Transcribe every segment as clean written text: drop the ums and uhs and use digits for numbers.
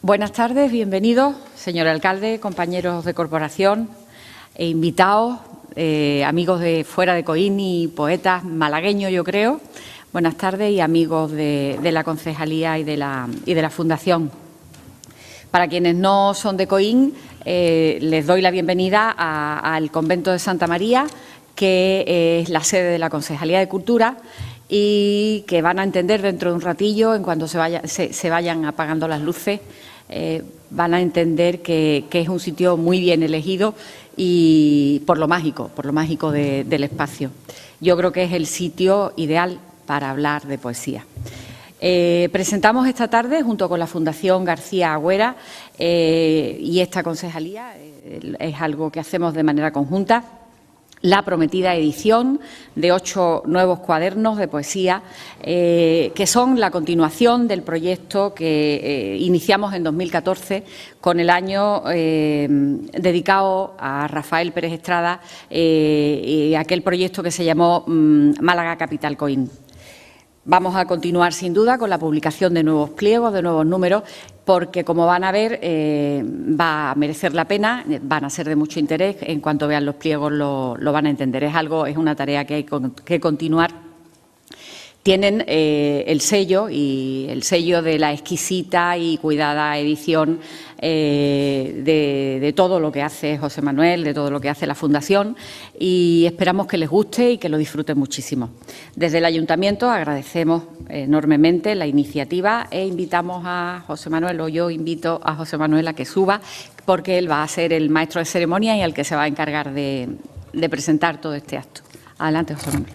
Buenas tardes, bienvenidos, señor alcalde, compañeros de corporación e invitados, amigos de fuera de Coín y poetas malagueños, yo creo. Buenas tardes y amigos de la concejalía y de la fundación. Para quienes no son de Coín, les doy la bienvenida al convento de Santa María, que es la sede de la Concejalía de Cultura y que van a entender dentro de un ratillo, en cuanto se vayan apagando las luces, van a entender que es un sitio muy bien elegido y por lo mágico del espacio. Yo creo que es el sitio ideal para hablar de poesía. Presentamos esta tarde, junto con la Fundación García Agüera y esta concejalía, es algo que hacemos de manera conjunta, la prometida edición de 8 nuevos cuadernos de poesía que son la continuación del proyecto que iniciamos en 2014 con el año dedicado a Rafael Pérez Estrada y aquel proyecto que se llamó Málaga Capital Coín. Vamos a continuar, sin duda, con la publicación de nuevos pliegos, de nuevos números, porque, como van a ver, va a merecer la pena, van a ser de mucho interés. En cuanto vean los pliegos lo van a entender. Es una tarea que hay que continuar. Tienen el sello de la exquisita y cuidada edición de todo lo que hace José Manuel, de todo lo que hace la Fundación, y esperamos que les guste y que lo disfruten muchísimo. Desde el Ayuntamiento agradecemos enormemente la iniciativa e invitamos a José Manuel, o yo invito a José Manuel a que suba, porque él va a ser el maestro de ceremonia y el que se va a encargar de presentar todo este acto. Adelante, José Manuel.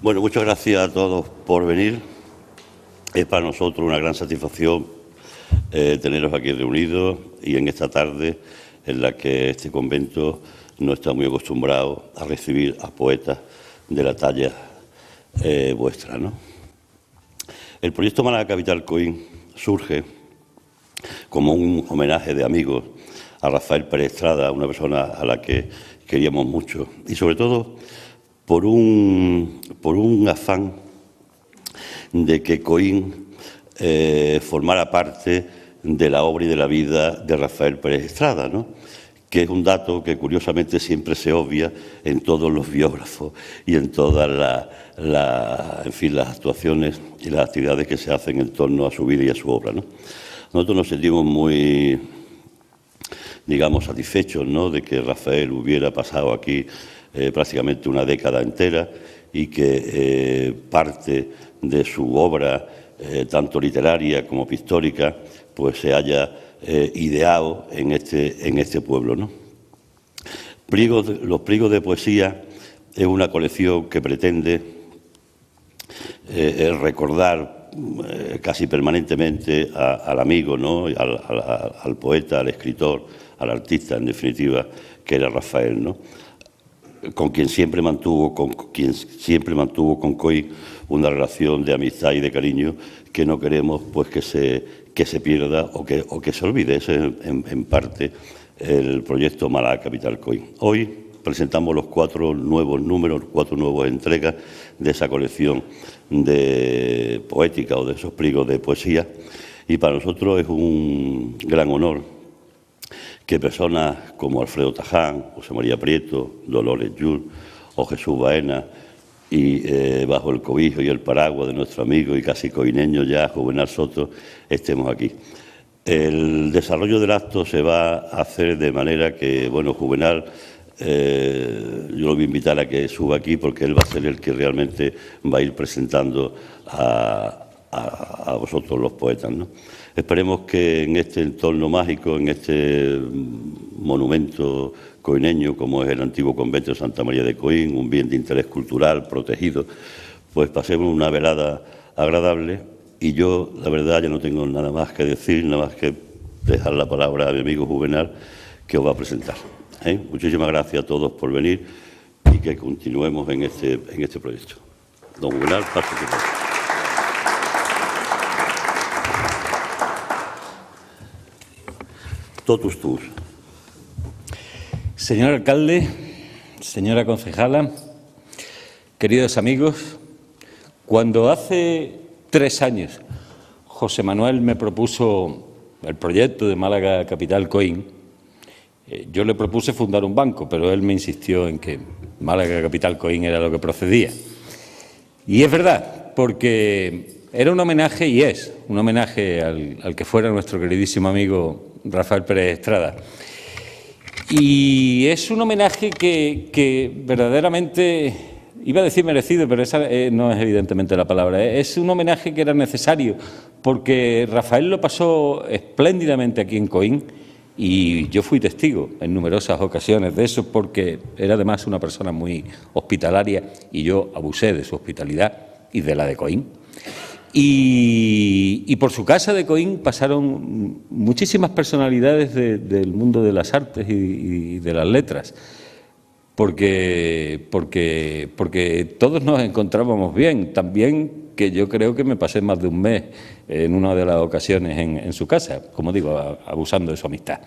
Bueno, muchas gracias a todos por venir. Es para nosotros una gran satisfacción teneros aquí reunidos y en esta tarde en la que este convento no está muy acostumbrado a recibir a poetas de la talla vuestra, ¿no? El proyecto Málaga Capital Coín surge como un homenaje de amigos a Rafael Pérez Estrada, una persona a la que queríamos mucho, y sobre todo por un afán de que Coín formara parte de la obra y de la vida de Rafael Pérez Estrada, ¿no? Que es un dato que curiosamente siempre se obvia en todos los biógrafos y en todas las actuaciones y las actividades que se hacen en torno a su vida y a su obra, ¿no? Nosotros nos sentimos muy, digamos, satisfechos, ¿no?, de que Rafael hubiera pasado aquí prácticamente una década entera y que parte de su obra, tanto literaria como pictórica, pues se haya ideado en este pueblo, ¿no? Los pliegos de poesía es una colección que pretende recordar casi permanentemente al amigo, ¿no?, al poeta, al escritor, al artista, en definitiva, que era Rafael, ¿no?, con quien siempre mantuvo con Coín una relación de amistad y de cariño que no queremos pues que se pierda o que se olvide. Ese es en parte el proyecto Málaga Capital Coín. Hoy presentamos los 4 nuevos números, 4 nuevas entregas de esa colección de poética o de esos pliegos de poesía, y para nosotros es un gran honor que personas como Alfredo Taján, José María Prieto, Dolores Llull o Jesús Baena, y bajo el cobijo y el paraguas de nuestro amigo y casi coineño ya, Juvenal Soto, estemos aquí. El desarrollo del acto se va a hacer de manera que, bueno, Juvenal, yo lo voy a invitar a que suba aquí porque él va a ser el que realmente va a ir presentando a vosotros los poetas, ¿no? Esperemos que en este entorno mágico, en este monumento coineño, como es el antiguo convento de Santa María de Coín, un bien de interés cultural protegido, pues pasemos una velada agradable. Y yo, la verdad, ya no tengo nada más que decir, nada más que dejar la palabra a mi amigo Juvenal, que os va a presentar. Muchísimas gracias a todos por venir y que continuemos en este proyecto. Don Juvenal, paso por favor. Totus tus. Señor alcalde, Señora concejala, queridos amigos, cuando hace 3 años José Manuel me propuso el proyecto de Málaga Capital Coín, yo le propuse fundar un banco, pero él me insistió en que Málaga Capital Coín era lo que procedía. Y es verdad, porque era un homenaje, y es un homenaje al que fuera nuestro queridísimo amigo Rafael Pérez Estrada. Y es un homenaje que verdaderamente, iba a decir merecido, pero esa no es evidentemente la palabra. Es un homenaje que era necesario, porque Rafael lo pasó espléndidamente aquí en Coín y yo fui testigo en numerosas ocasiones de eso, porque era además una persona muy hospitalaria y yo abusé de su hospitalidad y de la de Coín. Y por su casa de Coín pasaron muchísimas personalidades del mundo de las artes y de las letras, porque todos nos encontrábamos bien, también que yo creo que me pasé más de un mes en una de las ocasiones en su casa, como digo, abusando de su amistad.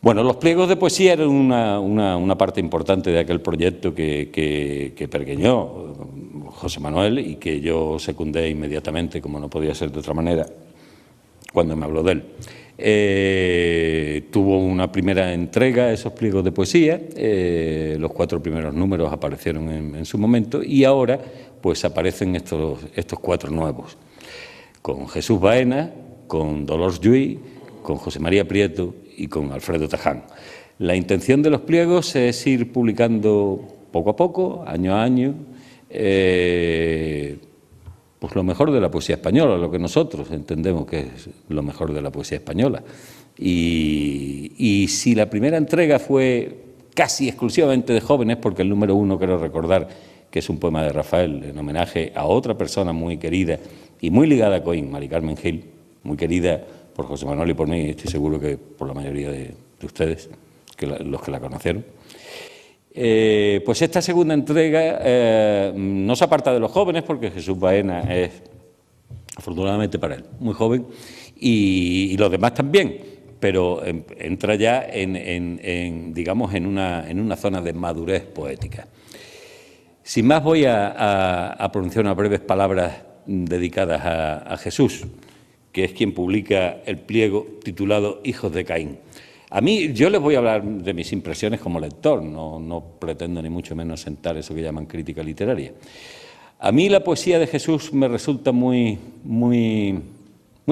Bueno, los pliegos de poesía eran una parte importante de aquel proyecto que pergeñó José Manuel y que yo secundé inmediatamente, como no podía ser de otra manera, cuando me habló de él. Tuvo una primera entrega, esos pliegos de poesía, los 4 primeros números aparecieron en su momento y ahora pues aparecen estos 4 nuevos, con Jesús Baena, con Dolors Lluís, con José María Prieto y con Alfredo Taján. La intención de los pliegos es ir publicando poco a poco, año a año, pues lo mejor de la poesía española, lo que nosotros entendemos que es lo mejor de la poesía española. Y si la primera entrega fue casi exclusivamente de jóvenes, porque el número 1 quiero recordar que es un poema de Rafael en homenaje a otra persona muy querida y muy ligada a Coín, Mari Carmen Gil, muy querida por José Manuel y por mí, estoy seguro que por la mayoría de ustedes, los que la conocieron. Pues esta segunda entrega no se aparta de los jóvenes, porque Jesús Baena es, afortunadamente para él, muy joven, y los demás también, pero entra ya digamos, en una zona de madurez poética. Sin más, voy a pronunciar unas breves palabras dedicadas a Jesús, que es quien publica el pliego titulado Hijos de Caín. A mí, yo les voy a hablar de mis impresiones como lector, no pretendo ni mucho menos sentar eso que llaman crítica literaria. A mí la poesía de Jesús me resulta muy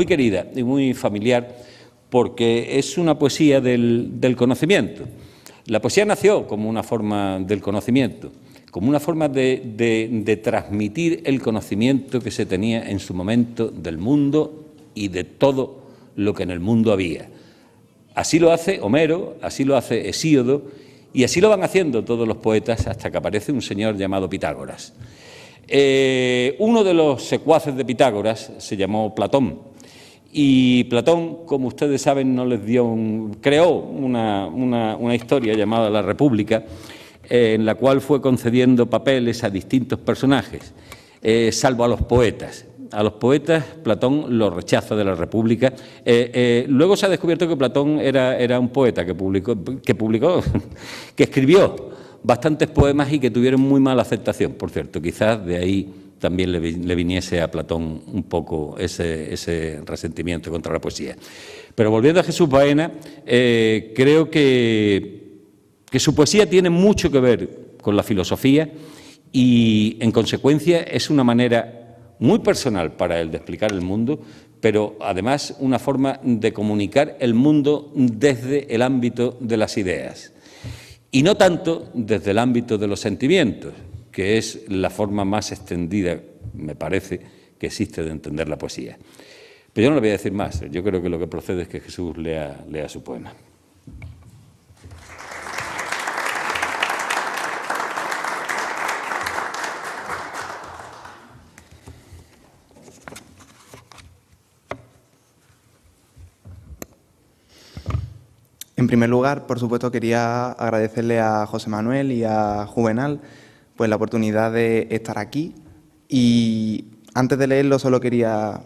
querida y muy familiar, porque es una poesía del conocimiento. La poesía nació como una forma del conocimiento, como una forma de transmitir el conocimiento que se tenía en su momento del mundo y de todo lo que en el mundo había. Así lo hace Homero, así lo hace Hesíodo, y así lo van haciendo todos los poetas hasta que aparece un señor llamado Pitágoras. Uno de los secuaces de Pitágoras se llamó Platón, y Platón, como ustedes saben, creó una historia llamada La República, en la cual fue concediendo papeles a distintos personajes, salvo a los poetas. A los poetas Platón los rechaza de la República. Luego se ha descubierto que Platón era un poeta que escribió bastantes poemas y que tuvieron muy mala aceptación, por cierto. Quizás de ahí también le viniese a Platón un poco ese resentimiento contra la poesía. Pero volviendo a Jesús Baena, creo que su poesía tiene mucho que ver con la filosofía y, en consecuencia, es una manera muy personal para él de explicar el mundo, pero además una forma de comunicar el mundo desde el ámbito de las ideas y no tanto desde el ámbito de los sentimientos, que es la forma más extendida, me parece, que existe de entender la poesía. Pero yo no le voy a decir más, yo creo que lo que procede es que Jesús lea su poema. En primer lugar, por supuesto, quería agradecerle a José Manuel y a Juvenal pues la oportunidad de estar aquí. Y antes de leerlo solo quería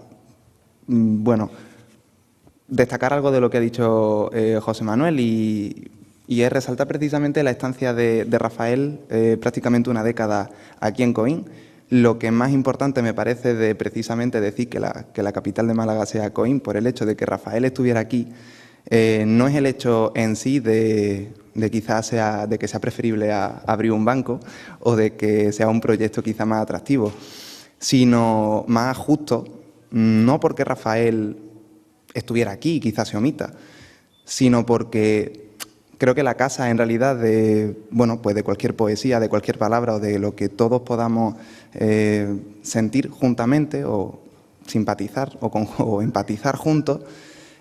destacar algo de lo que ha dicho José Manuel y y es resaltar precisamente la estancia de Rafael, prácticamente una década aquí en Coín. Lo que más importante me parece de precisamente decir que la capital de Málaga sea Coín, por el hecho de que Rafael estuviera aquí, no es el hecho en sí de quizás de que sea preferible a abrir un banco o de que sea un proyecto quizá más atractivo, sino más justo, no porque Rafael estuviera aquí, quizás se omita, sino porque creo que la casa en realidad pues de cualquier poesía, de cualquier palabra o de lo que todos podamos sentir juntamente o simpatizar o empatizar juntos,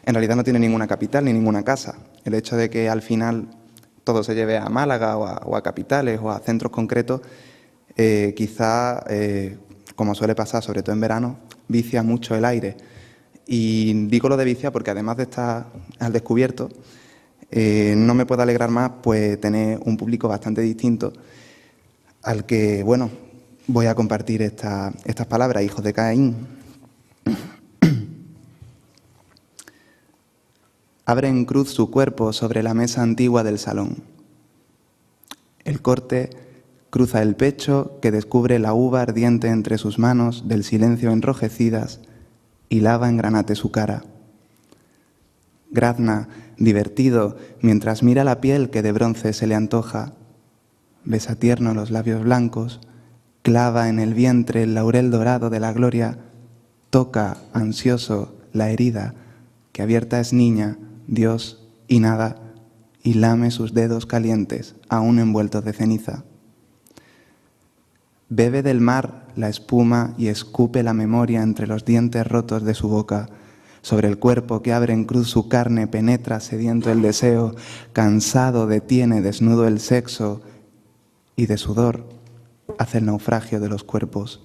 en realidad no tiene ninguna capital ni ninguna casa. El hecho de que al final todo se lleve a Málaga o a capitales o a centros concretos, quizá, como suele pasar, sobre todo en verano, vicia mucho el aire. Y digo lo de vicia porque además de estar al descubierto, no me puedo alegrar más pues tener un público bastante distinto al que, bueno, voy a compartir estas palabras, hijos de Caín. Abre en cruz su cuerpo sobre la mesa antigua del salón. El corte cruza el pecho que descubre la uva ardiente entre sus manos del silencio enrojecidas y lava en granate su cara. Grazna, divertido, mientras mira la piel que de bronce se le antoja, besa tierno los labios blancos, clava en el vientre el laurel dorado de la gloria, toca, ansioso, la herida, que abierta es niña, Dios y nada, y lame sus dedos calientes, aún envueltos de ceniza. Bebe del mar la espuma y escupe la memoria entre los dientes rotos de su boca. Sobre el cuerpo que abre en cruz su carne penetra sediento el deseo, cansado detiene desnudo el sexo y de sudor hace el naufragio de los cuerpos.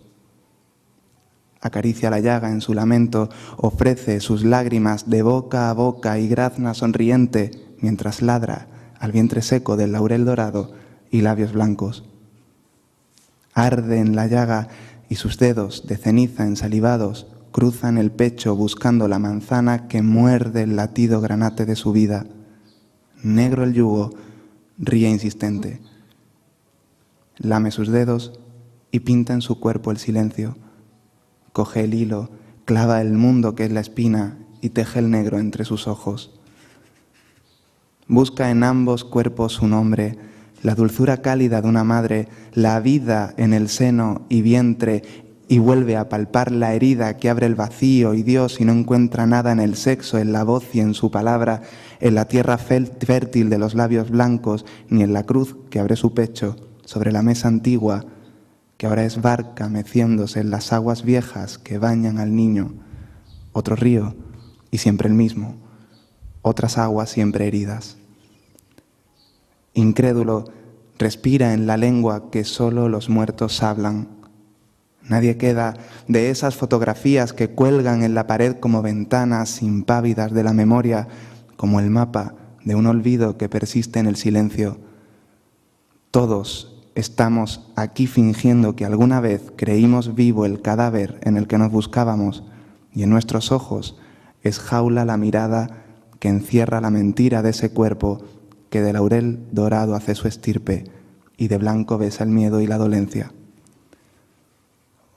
Acaricia la llaga en su lamento, ofrece sus lágrimas de boca a boca y grazna sonriente mientras ladra al vientre seco del laurel dorado y labios blancos. Arde en la llaga y sus dedos de ceniza ensalivados cruzan el pecho buscando la manzana que muerde el latido granate de su vida. Negro el yugo, ríe insistente. Lame sus dedos y pinta en su cuerpo el silencio. Coge el hilo, clava el mundo que es la espina y teje el negro entre sus ojos. Busca en ambos cuerpos su nombre, la dulzura cálida de una madre, la vida en el seno y vientre, y vuelve a palpar la herida que abre el vacío y Dios y no encuentra nada en el sexo, en la voz y en su palabra, en la tierra fértil de los labios blancos, ni en la cruz que abre su pecho sobre la mesa antigua, que ahora es barca meciéndose en las aguas viejas que bañan al niño. Otro río y siempre el mismo, otras aguas siempre heridas. Incrédulo, respira en la lengua que solo los muertos hablan. Nadie queda de esas fotografías que cuelgan en la pared como ventanas impávidas de la memoria, como el mapa de un olvido que persiste en el silencio. Todos estamos aquí fingiendo que alguna vez creímos vivo el cadáver en el que nos buscábamos y en nuestros ojos es jaula la mirada que encierra la mentira de ese cuerpo que de laurel dorado hace su estirpe y de blanco besa el miedo y la dolencia.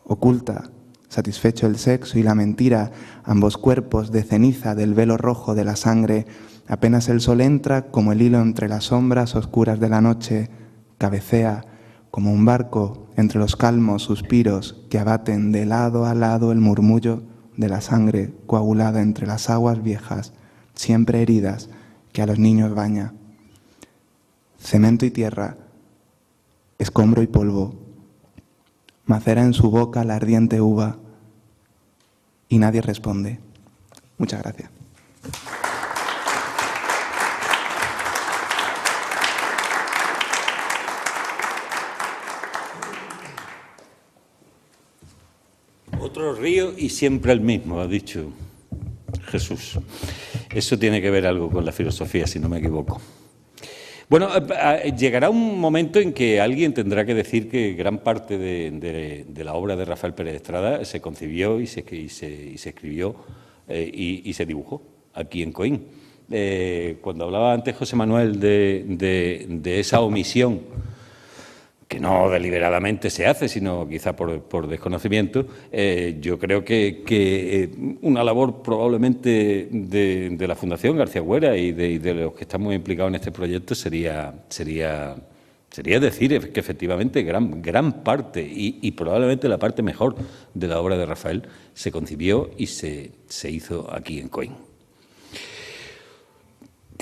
Oculta, satisfecho el sexo y la mentira, ambos cuerpos de ceniza del velo rojo de la sangre, apenas el sol entra como el hilo entre las sombras oscuras de la noche, cabecea como un barco entre los calmos suspiros que abaten de lado a lado el murmullo de la sangre coagulada entre las aguas viejas, siempre heridas, que a los niños baña. Cemento y tierra, escombro y polvo, macera en su boca la ardiente uva y nadie responde. Muchas gracias. Otro río y siempre el mismo, ha dicho Jesús. Eso tiene que ver algo con la filosofía, si no me equivoco. Bueno, llegará un momento en que alguien tendrá que decir que gran parte de la obra de Rafael Pérez Estrada se concibió y se escribió y se dibujó aquí en Coín. Cuando hablaba antes José Manuel de esa omisión, que no deliberadamente se hace, sino quizá por desconocimiento, yo creo que una labor probablemente de la Fundación García Güera y de los que están muy implicados en este proyecto sería decir que efectivamente gran parte y probablemente la parte mejor de la obra de Rafael se concibió y se hizo aquí en Coín.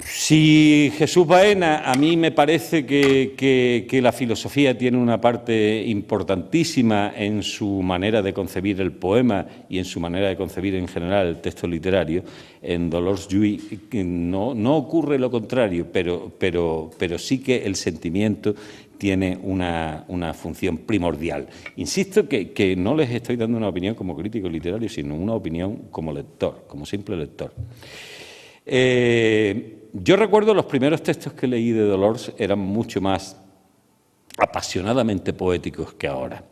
Si Jesús Baena, a mí me parece que la filosofía tiene una parte importantísima en su manera de concebir el poema y en su manera de concebir en general el texto literario, en Dolors Lluís no ocurre lo contrario, pero sí que el sentimiento tiene una función primordial. Insisto que no les estoy dando una opinión como crítico literario, sino una opinión como lector, como simple lector. Yo recuerdo los primeros textos que leí de Dolors eran mucho más apasionadamente poéticos que ahora.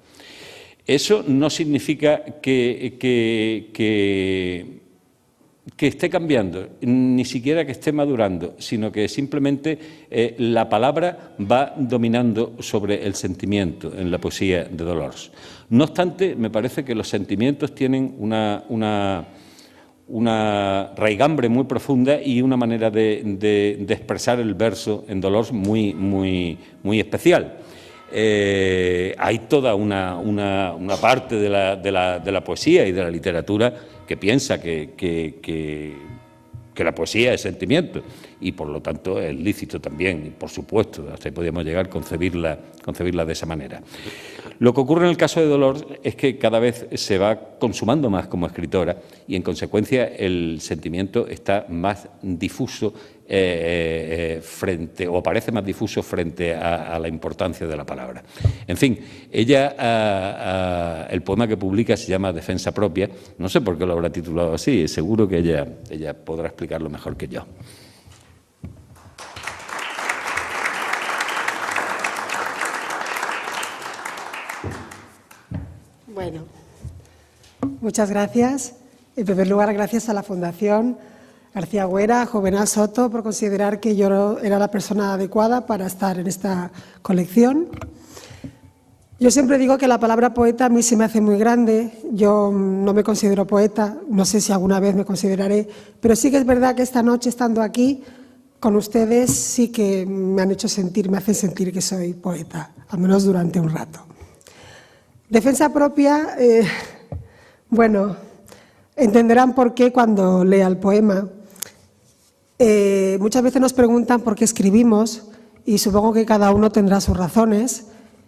Eso no significa que esté cambiando, ni siquiera que esté madurando, sino que simplemente la palabra va dominando sobre el sentimiento en la poesía de Dolors. No obstante, me parece que los sentimientos tienen una raigambre muy profunda y una manera de expresar el verso en Dolors muy especial. Hay toda una parte de la poesía y de la literatura que piensa que la poesía es sentimiento y por lo tanto es lícito también, y por supuesto, hasta ahí podríamos llegar a concebirla de esa manera. Lo que ocurre en el caso de Dolors es que cada vez se va consumando más como escritora y en consecuencia el sentimiento está más difuso o parece más difuso frente a la importancia de la palabra. En fin, ella, el poema que publica se llama Defensa propia. No sé por qué lo habrá titulado así, seguro que ella podrá explicarlo mejor que yo. Bueno, muchas gracias. En primer lugar, gracias a la Fundación García Güera, a Juvenal Soto, por considerar que yo era la persona adecuada para estar en esta colección. Yo siempre digo que la palabra poeta a mí se me hace muy grande. Yo no me considero poeta, no sé si alguna vez me consideraré, pero sí que es verdad que esta noche, estando aquí con ustedes, sí que me hacen sentir que soy poeta, al menos durante un rato. Defensa propia, bueno, entenderán por qué cuando lea el poema. Muchas veces nos preguntan por qué escribimos y supongo que cada uno tendrá sus razones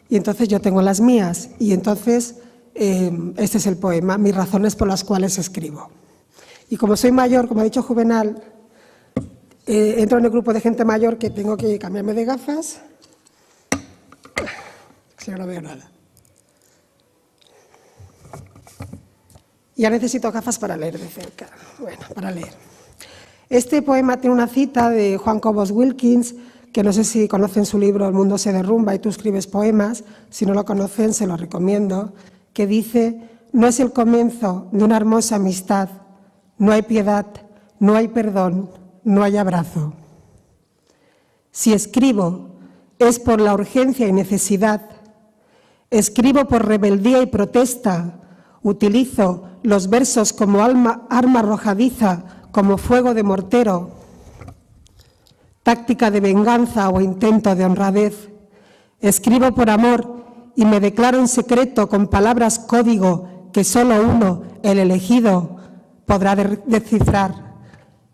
y entonces yo tengo las mías y entonces este es el poema, mis razones por las cuales escribo. Y como soy mayor, como ha dicho Juvenal, entro en el grupo de gente mayor que tengo que cambiarme de gafas, si no veo nada. Ya necesito gafas para leer de cerca. Bueno, para leer. Este poema tiene una cita de Juan Cobos Wilkins, que no sé si conocen su libro El mundo se derrumba y tú escribes poemas. Si no lo conocen, se lo recomiendo. Que dice: no es el comienzo de una hermosa amistad, no hay piedad, no hay perdón, no hay abrazo. Si escribo es por la urgencia y necesidad. Escribo por rebeldía y protesta. Utilizo los versos como arma arrojadiza, como fuego de mortero, táctica de venganza o intento de honradez. Escribo por amor y me declaro en secreto con palabras código que solo uno, el elegido, podrá descifrar.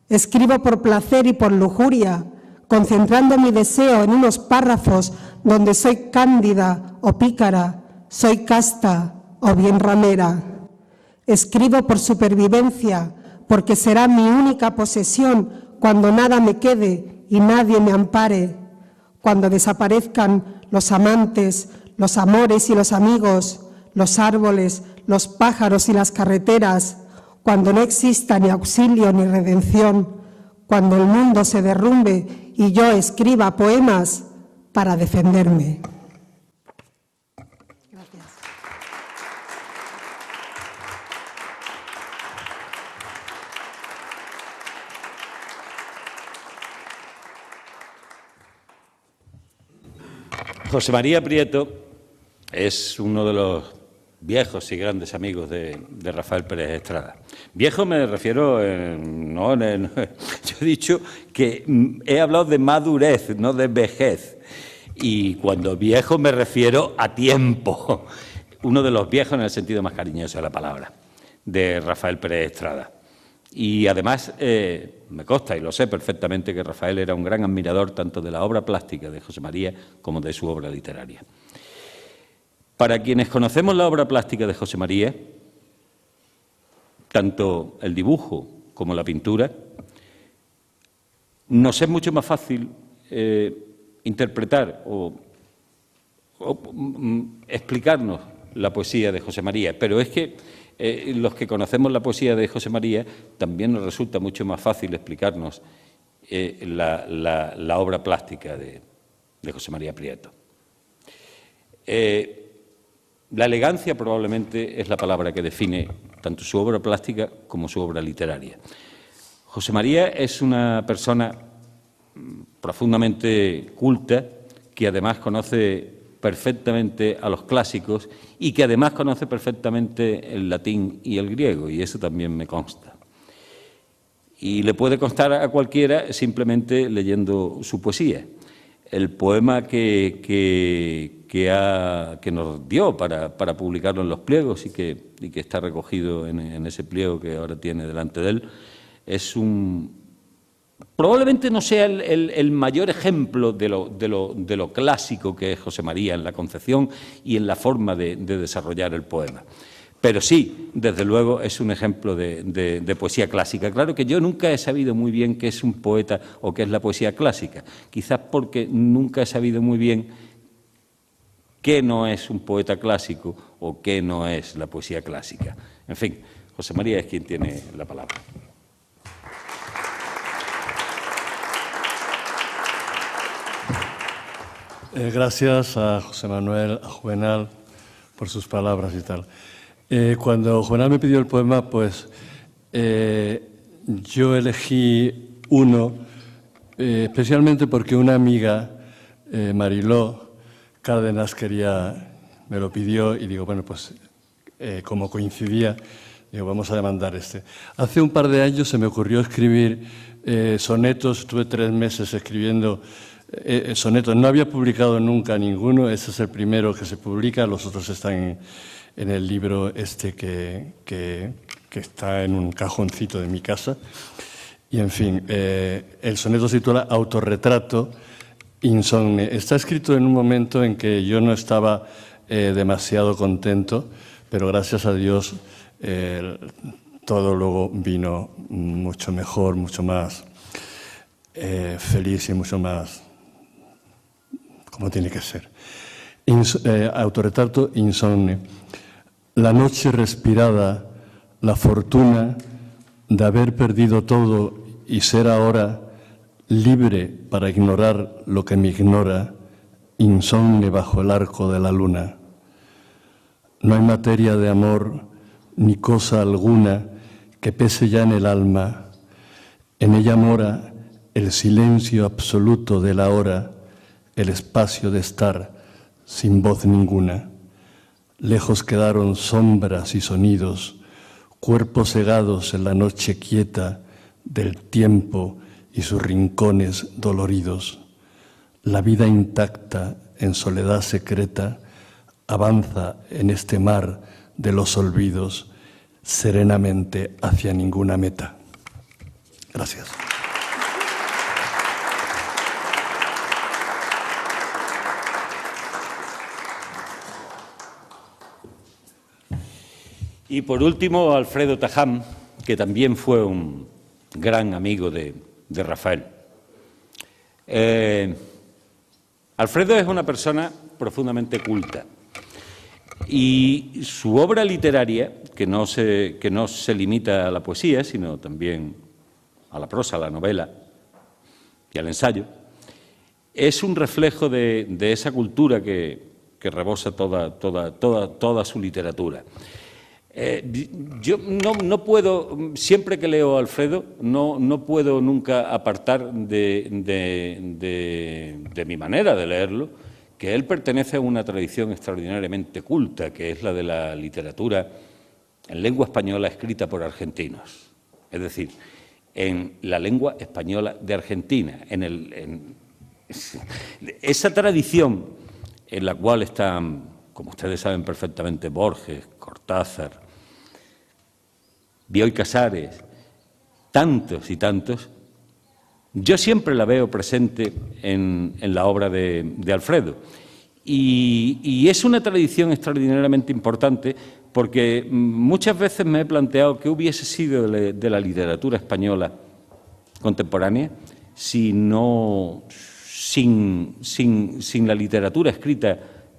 Escribo por placer y por lujuria, concentrando mi deseo en unos párrafos donde soy cándida o pícara, soy casta o bien ramera. Escribo por supervivencia, porque será mi única posesión cuando nada me quede y nadie me ampare, cuando desaparezcan los amantes, los amores y los amigos, los árboles, los pájaros y las carreteras, cuando no exista ni auxilio ni redención, cuando el mundo se derrumbe y yo escriba poemas para defenderme. José María Prieto es uno de los viejos y grandes amigos de Rafael Pérez Estrada. Viejo me refiero, yo he dicho que he hablado de madurez, no de vejez. Y cuando viejo me refiero a tiempo. Uno de los viejos en el sentido más cariñoso de la palabra, de Rafael Pérez Estrada. Y además me consta y lo sé perfectamente que Rafael era un gran admirador tanto de la obra plástica de José María como de su obra literaria. Para quienes conocemos la obra plástica de José María, tanto el dibujo como la pintura, nos es mucho más fácil interpretar o explicarnos la poesía de José María, pero es que los que conocemos la poesía de José María también nos resulta mucho más fácil explicarnos la obra plástica de José María Prieto. La elegancia probablemente es la palabra que define tanto su obra plástica como su obra literaria. José María es una persona profundamente culta que además conoce perfectamente a los clásicos y que además conoce perfectamente el latín y el griego, y eso también me consta. Y le puede constar a cualquiera simplemente leyendo su poesía. El poema que nos dio para publicarlo en los pliegos y que está recogido en ese pliego que ahora tiene delante de él, es probablemente no sea el mayor ejemplo de lo clásico que es José María en la concepción y en la forma de desarrollar el poema. Pero sí, desde luego, es un ejemplo de poesía clásica. Claro que yo nunca he sabido muy bien qué es un poeta o qué es la poesía clásica, quizás porque nunca he sabido muy bien qué no es un poeta clásico o qué no es la poesía clásica. En fin, José María es quien tiene la palabra. Gracias a José Manuel, a Juvenal, por sus palabras y tal. Cuando Juvenal me pidió el poema, pues yo elegí uno, especialmente porque una amiga, Mariló Cárdenas, me lo pidió y digo, bueno, pues como coincidía, digo, vamos a demandar este. Hace un par de años se me ocurrió escribir sonetos, estuve 3 meses escribiendo sonetos, no había publicado nunca ninguno, este es el primero que se publica, los otros están en el libro este que está en un cajoncito de mi casa. Y, en fin, el soneto se titula Autorretrato insomne. Está escrito en un momento en que yo no estaba demasiado contento, pero gracias a Dios todo luego vino mucho mejor, mucho más feliz y mucho más como tiene que ser. Autorretrato insomne. La noche respirada, la fortuna de haber perdido todo y ser ahora libre para ignorar lo que me ignora, insomne bajo el arco de la luna. No hay materia de amor ni cosa alguna que pese ya en el alma. En ella mora el silencio absoluto de la hora, el espacio de estar sin voz ninguna. Lejos quedaron sombras y sonidos, cuerpos cegados en la noche quieta del tiempo y sus rincones doloridos. La vida intacta en soledad secreta avanza en este mar de los olvidos serenamente hacia ninguna meta. Gracias. Y por último, Alfredo Tajam, que también fue un gran amigo de Rafael. Alfredo es una persona profundamente culta y su obra literaria, que no se limita a la poesía, sino también a la prosa, a la novela y al ensayo, es un reflejo de esa cultura que rebosa toda su literatura. Yo no puedo, siempre que leo a Alfredo, no puedo nunca apartar de mi manera de leerlo, que él pertenece a una tradición extraordinariamente culta, que es la de la literatura en lengua española escrita por argentinos, es decir, en la lengua española de Argentina, esa tradición en la cual están, como ustedes saben perfectamente, Borges, Cortázar, Bioy Casares, tantos y tantos, yo siempre la veo presente en la obra de Alfredo. Y es una tradición extraordinariamente importante porque muchas veces me he planteado qué hubiese sido de la literatura española contemporánea sin la literatura escrita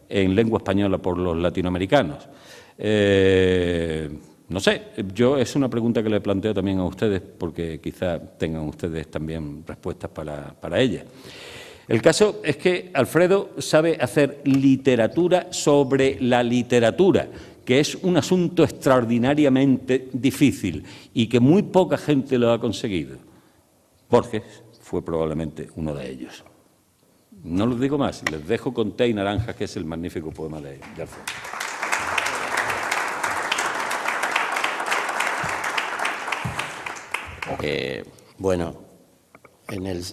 en lengua española por los latinoamericanos. No sé, es una pregunta que le planteo también a ustedes porque quizá tengan ustedes también respuestas para ella. El caso es que Alfredo sabe hacer literatura sobre la literatura, que es un asunto extraordinariamente difícil y que muy poca gente lo ha conseguido. Borges fue probablemente uno de ellos. No les digo más, les dejo con Té y Naranjas, que es el magnífico poema de Alfredo. Bueno, en el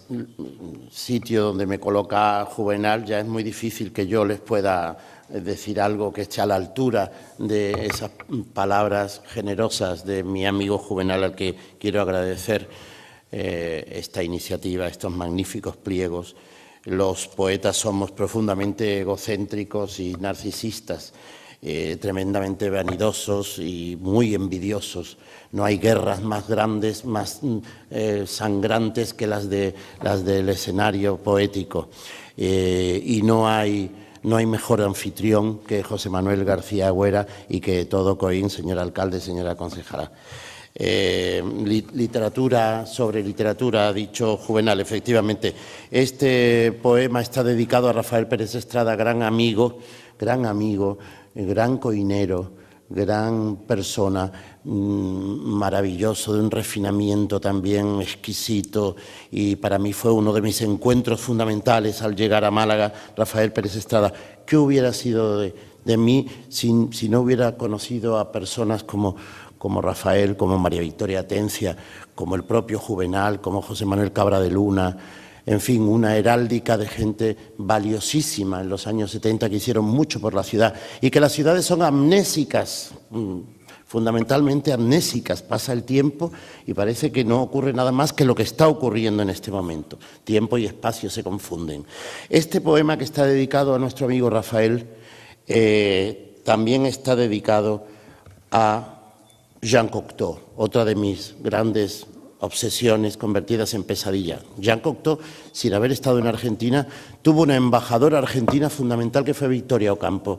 sitio donde me coloca Juvenal ya es muy difícil que yo les pueda decir algo que esté a la altura de esas palabras generosas de mi amigo Juvenal, al que quiero agradecer esta iniciativa, estos magníficos pliegos. Los poetas somos profundamente egocéntricos y narcisistas, tremendamente vanidosos y muy envidiosos. No hay guerras más grandes, más sangrantes que las del escenario poético. Y no hay mejor anfitrión que José Manuel García Agüera y que todo Coín, señor alcalde, señora concejala. Literatura sobre literatura, ha dicho Juvenal. Efectivamente, este poema está dedicado a Rafael Pérez Estrada, gran amigo, gran coinero, gran persona, maravilloso, de un refinamiento también exquisito, y para mí fue uno de mis encuentros fundamentales al llegar a Málaga, Rafael Pérez Estrada. ¿Qué hubiera sido de mí si no hubiera conocido a personas como Rafael, como María Victoria Atencia, como el propio Juvenal, como José Manuel Cabra de Luna? En fin, una heráldica de gente valiosísima en los años 70 que hicieron mucho por la ciudad, y que las ciudades son amnésicas, fundamentalmente amnésicas. Pasa el tiempo y parece que no ocurre nada más que lo que está ocurriendo en este momento. Tiempo y espacio se confunden. Este poema, que está dedicado a nuestro amigo Rafael, también está dedicado a Jean Cocteau, otra de mis grandes obsesiones convertidas en pesadilla. Jean Cocteau, sin haber estado en Argentina, tuvo una embajadora argentina fundamental que fue Victoria Ocampo.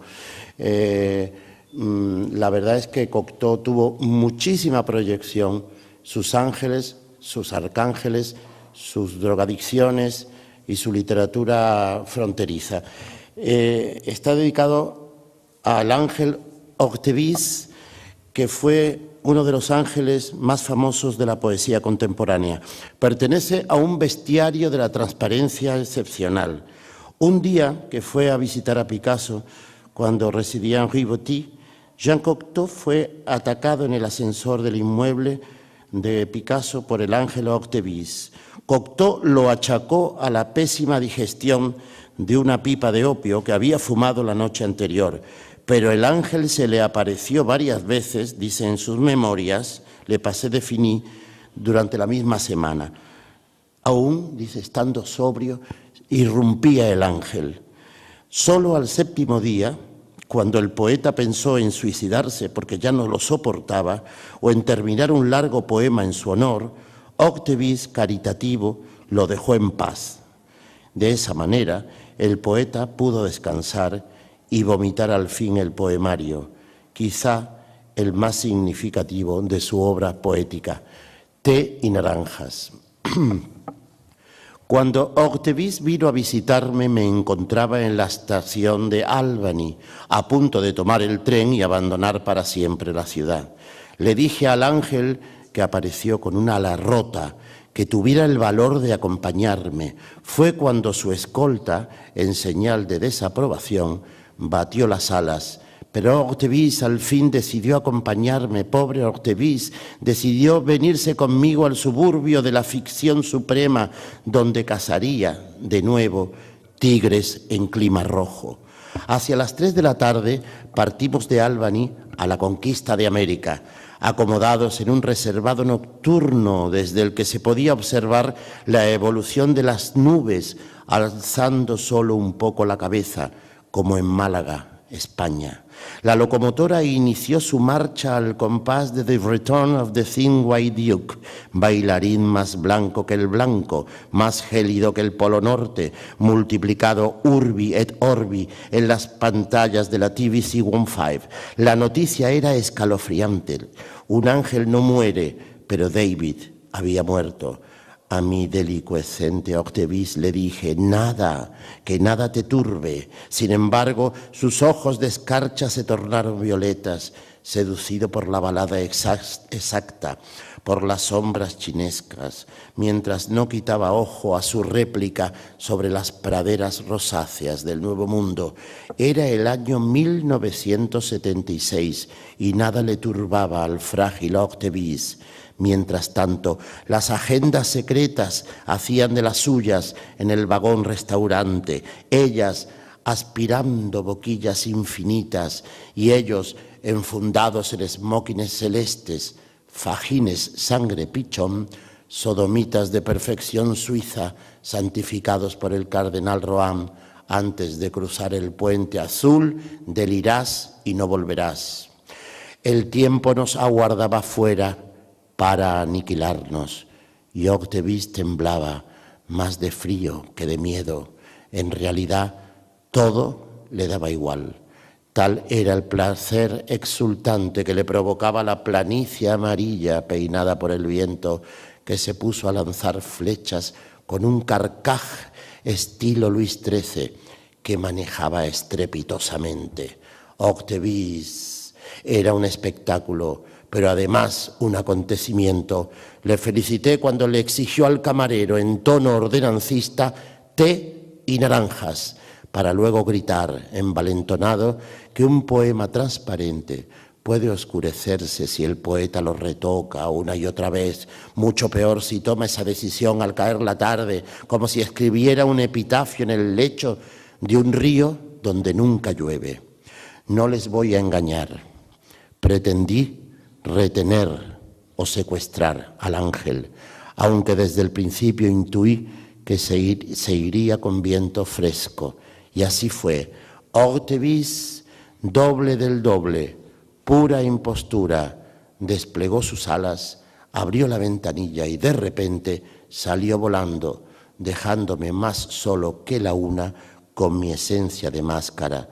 La verdad es que Cocteau tuvo muchísima proyección, sus ángeles, sus arcángeles, sus drogadicciones y su literatura fronteriza. Está dedicado al ángel Octevisse, que fue uno de los ángeles más famosos de la poesía contemporánea. Pertenece a un bestiario de la transparencia excepcional. Un día que fue a visitar a Picasso, cuando residía en Riveté, Jean Cocteau fue atacado en el ascensor del inmueble de Picasso por el ángel Octevisse. Cocteau lo achacó a la pésima digestión de una pipa de opio que había fumado la noche anterior. Pero el ángel se le apareció varias veces, dice en sus memorias, Le Passé de Fini, durante la misma semana. Aún, dice, estando sobrio, irrumpía el ángel. Solo al séptimo día, cuando el poeta pensó en suicidarse porque ya no lo soportaba, o en terminar un largo poema en su honor, Octevisse, caritativo, lo dejó en paz. De esa manera, el poeta pudo descansar y vomitar al fin el poemario, quizá el más significativo de su obra poética, Té y Naranjas. Cuando Octevisse vino a visitarme, me encontraba en la estación de Albany, a punto de tomar el tren y abandonar para siempre la ciudad. Le dije al ángel, que apareció con una ala rota, que tuviera el valor de acompañarme. Fue cuando su escolta, en señal de desaprobación, batió las alas. Pero Ortevis al fin decidió acompañarme. Pobre Ortevis, decidió venirse conmigo al suburbio de la ficción suprema, donde cazaría de nuevo tigres en clima rojo. Hacia las 3 de la tarde partimos de Albany a la conquista de América, acomodados en un reservado nocturno desde el que se podía observar la evolución de las nubes, alzando solo un poco la cabeza, como en Málaga, España. La locomotora inició su marcha al compás de The Return of the Thin White Duke, bailarín más blanco que el blanco, más gélido que el Polo Norte, multiplicado urbi et orbi en las pantallas de la TVC 15. La noticia era escalofriante. Un ángel no muere, pero David había muerto. A mi delicuescente Ortevis le dije, nada, que nada te turbe. Sin embargo, sus ojos de escarcha se tornaron violetas, seducido por la balada exacta, por las sombras chinescas, mientras no quitaba ojo a su réplica sobre las praderas rosáceas del Nuevo Mundo. Era el año 1976 y nada le turbaba al frágil Ortevis. Mientras tanto, las agendas secretas hacían de las suyas en el vagón restaurante, ellas aspirando boquillas infinitas y ellos enfundados en esmokines celestes, fajines sangre pichón, sodomitas de perfección suiza, santificados por el cardenal Rohan, antes de cruzar el puente azul del irás y no volverás. El tiempo nos aguardaba fuera para aniquilarnos, y Ortevis temblaba, más de frío que de miedo. En realidad, todo le daba igual. Tal era el placer exultante que le provocaba la planicie amarilla peinada por el viento, que se puso a lanzar flechas con un carcaj estilo Luis XIII que manejaba estrepitosamente. Ortevis era un espectáculo, pero además un acontecimiento. Le felicité cuando le exigió al camarero en tono ordenancista té y naranjas, para luego gritar, envalentonado, que un poema transparente puede oscurecerse si el poeta lo retoca una y otra vez, mucho peor si toma esa decisión al caer la tarde, como si escribiera un epitafio en el lecho de un río donde nunca llueve. No les voy a engañar, pretendí retener o secuestrar al ángel, aunque desde el principio intuí que se iría con viento fresco. Y así fue. Ortevis, doble del doble, pura impostura, desplegó sus alas, abrió la ventanilla y de repente salió volando, dejándome más solo que la una con mi esencia de máscara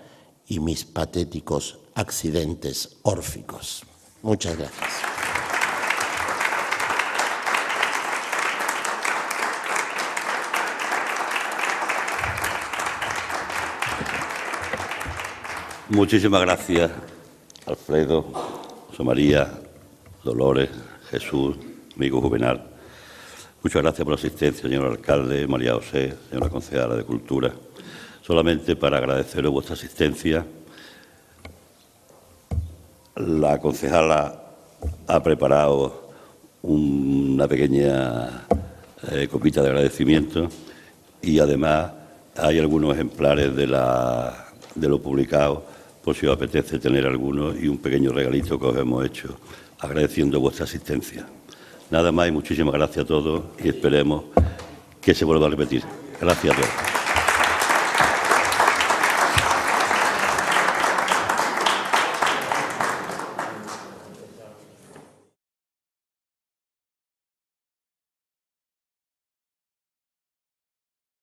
y mis patéticos accidentes órficos. Muchas gracias. Muchísimas gracias, Alfredo, José María, Dolores, Jesús, amigo Juvenal. Muchas gracias por la asistencia, señor alcalde, María José, señora concejala de Cultura. Solamente para agradeceros vuestra asistencia. La concejala ha preparado una pequeña copita de agradecimiento y además hay algunos ejemplares de lo publicado, por si os apetece tener algunos, y un pequeño regalito que os hemos hecho agradeciendo vuestra asistencia. Nada más y muchísimas gracias a todos y esperemos que se vuelva a repetir. Gracias a todos.